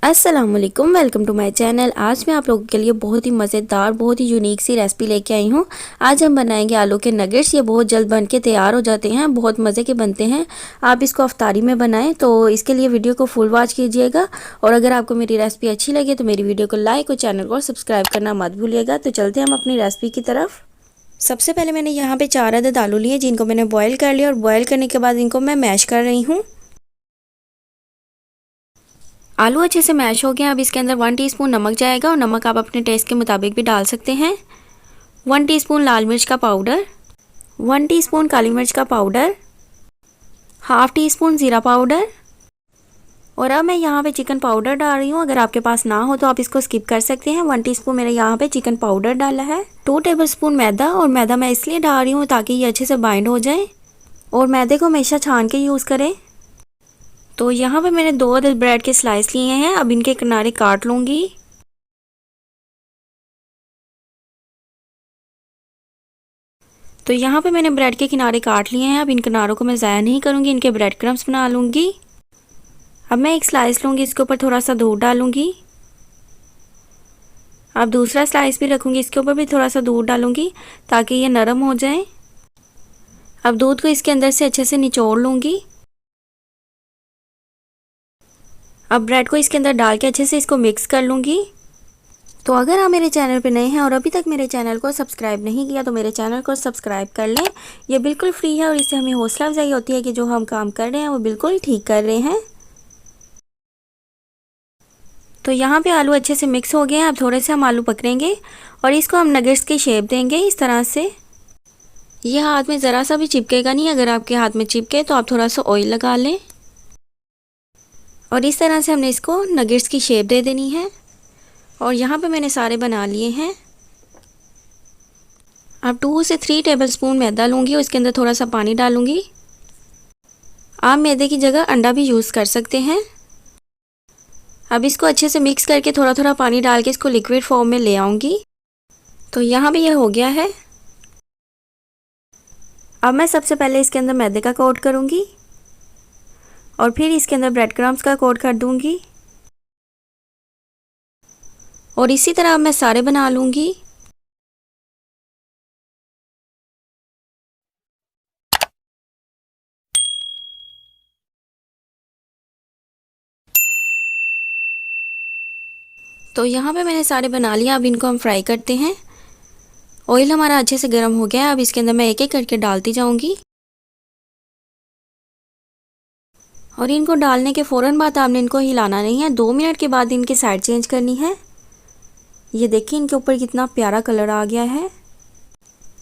अस्सलामुअलैकुम, welcome to my channel. आज मैं आप लोगों के लिए बहुत ही मज़ेदार, बहुत ही यूनिक सी रेसिपी लेके आई हूँ। आज हम बनाएंगे आलू के नगेट्स। ये बहुत जल्द बन के तैयार हो जाते हैं, बहुत मज़े के बनते हैं। आप इसको अफ्तारी में बनाएं तो इसके लिए वीडियो को फुल वॉच कीजिएगा। और अगर आपको मेरी रेसिपी अच्छी लगे तो मेरी वीडियो को लाइक और चैनल को सब्सक्राइब करना मत भूलिएगा। तो चलते हैं हम अपनी रेसिपी की तरफ। सबसे पहले मैंने यहाँ पर 4 अदद आलू लिए, जिनको मैंने बॉयल कर लिया और बॉयल करने के बाद इनको मैं मैश कर रही हूँ। आलू अच्छे से मैश हो गए। अब इसके अंदर 1 टीस्पून नमक जाएगा और नमक आप अपने टेस्ट के मुताबिक भी डाल सकते हैं। 1 टीस्पून लाल मिर्च का पाउडर, 1 टीस्पून काली मिर्च का पाउडर, हाफ टी स्पून ज़ीरा पाउडर। और अब मैं यहाँ पे चिकन पाउडर डाल रही हूँ। अगर आपके पास ना हो तो आप इसको स्किप कर सकते हैं। 1 टीस्पून मैंने यहाँ पे चिकन पाउडर डाला है। 2 टेबलस्पून मैदा, और मैदा मैं इसलिए डाल रही हूँ ताकि ये अच्छे से बाइंड हो जाए। और मैदे को हमेशा छान के यूज़ करें। तो यहाँ पे मैंने 2 अदद ब्रेड के स्लाइस लिए हैं। अब इनके किनारे काट लूँगी। तो यहाँ पे मैंने ब्रेड के किनारे काट लिए हैं। अब इन किनारों को मैं ज़ाया नहीं करूँगी, इनके ब्रेड क्रम्स बना लूँगी। अब मैं एक स्लाइस लूँगी, इसके ऊपर थोड़ा सा दूध डालूँगी। अब दूसरा स्लाइस भी रखूँगी, इसके ऊपर भी थोड़ा सा दूध डालूँगी ताकि ये नरम हो जाए। अब दूध को इसके अंदर से अच्छे से निचोड़ लूँगी। अब ब्रेड को इसके अंदर डाल के अच्छे से इसको मिक्स कर लूँगी। तो अगर आप मेरे चैनल पर नए हैं और अभी तक मेरे चैनल को सब्सक्राइब नहीं किया तो मेरे चैनल को सब्सक्राइब कर लें। ये बिल्कुल फ्री है और इससे हमें हौसला अफजाई होती है कि जो हम काम कर रहे हैं वो बिल्कुल ठीक कर रहे हैं। तो यहाँ पे आलू अच्छे से मिक्स हो गए हैं। अब थोड़े से हम आलू पकड़ेंगे और इसको हम नगेट्स की शेप देंगे इस तरह से। ये हाथ में ज़रा सा भी चिपकेगा नहीं। अगर आपके हाथ में चिपके तो आप थोड़ा सा ऑयल लगा लें। और इस तरह से हमने इसको नगेट्स की शेप दे देनी है। और यहाँ पे मैंने सारे बना लिए हैं। अब 2 से 3 टेबलस्पून मैदा लूँगी और इसके अंदर थोड़ा सा पानी डालूँगी। आप मैदे की जगह अंडा भी यूज़ कर सकते हैं। अब इसको अच्छे से मिक्स करके थोड़ा थोड़ा पानी डाल के इसको लिक्विड फॉर्म में ले आऊँगी। तो यहाँ भी ये हो गया है। अब मैं सबसे पहले इसके अंदर मैदे का कोट करूँगी और फिर इसके अंदर ब्रेड क्रम्स का कोट कर दूँगी। और इसी तरह अब मैं सारे बना लूँगी। तो यहाँ पे मैंने सारे बना लिया। अब इनको हम फ्राई करते हैं। ऑयल हमारा अच्छे से गर्म हो गया है। अब इसके अंदर मैं एक एक करके डालती जाऊँगी। और इनको डालने के फ़ौरन बाद आपने इनको हिलाना नहीं है। 2 मिनट के बाद इनकी साइड चेंज करनी है। ये देखिए इनके ऊपर कितना प्यारा कलर आ गया है।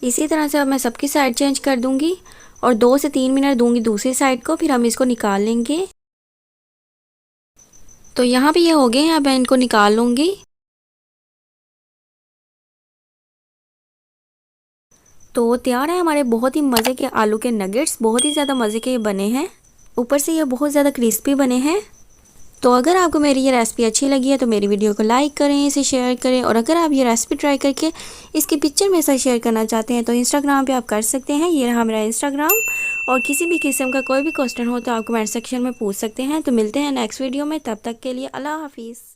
इसी तरह से अब मैं सबकी साइड चेंज कर दूँगी और 2 से 3 मिनट दूँगी दूसरी साइड को, फिर हम इसको निकाल लेंगे। तो यहाँ पे ये हो गए हैं। अब मैं इनको निकाल लूँगी। तो तैयार है हमारे बहुत ही मज़े के आलू के नगेट्स। बहुत ही ज़्यादा मज़े के बने हैं। ऊपर से ये बहुत ज़्यादा क्रिस्पी बने हैं। तो अगर आपको मेरी ये रेसिपी अच्छी लगी है तो मेरी वीडियो को लाइक करें, इसे शेयर करें। और अगर आप ये रेसिपी ट्राई करके इसकी पिक्चर मेरे साथ शेयर करना चाहते हैं तो इंस्टाग्राम पे आप कर सकते हैं। ये रहा मेरा इंस्टाग्राम। और किसी भी किस्म का कोई भी क्वेश्चन हो तो आप कमेंट सेक्शन में पूछ सकते हैं। तो मिलते हैं नेक्स्ट वीडियो में। तब तक के लिए अल्लाह हाफिज़।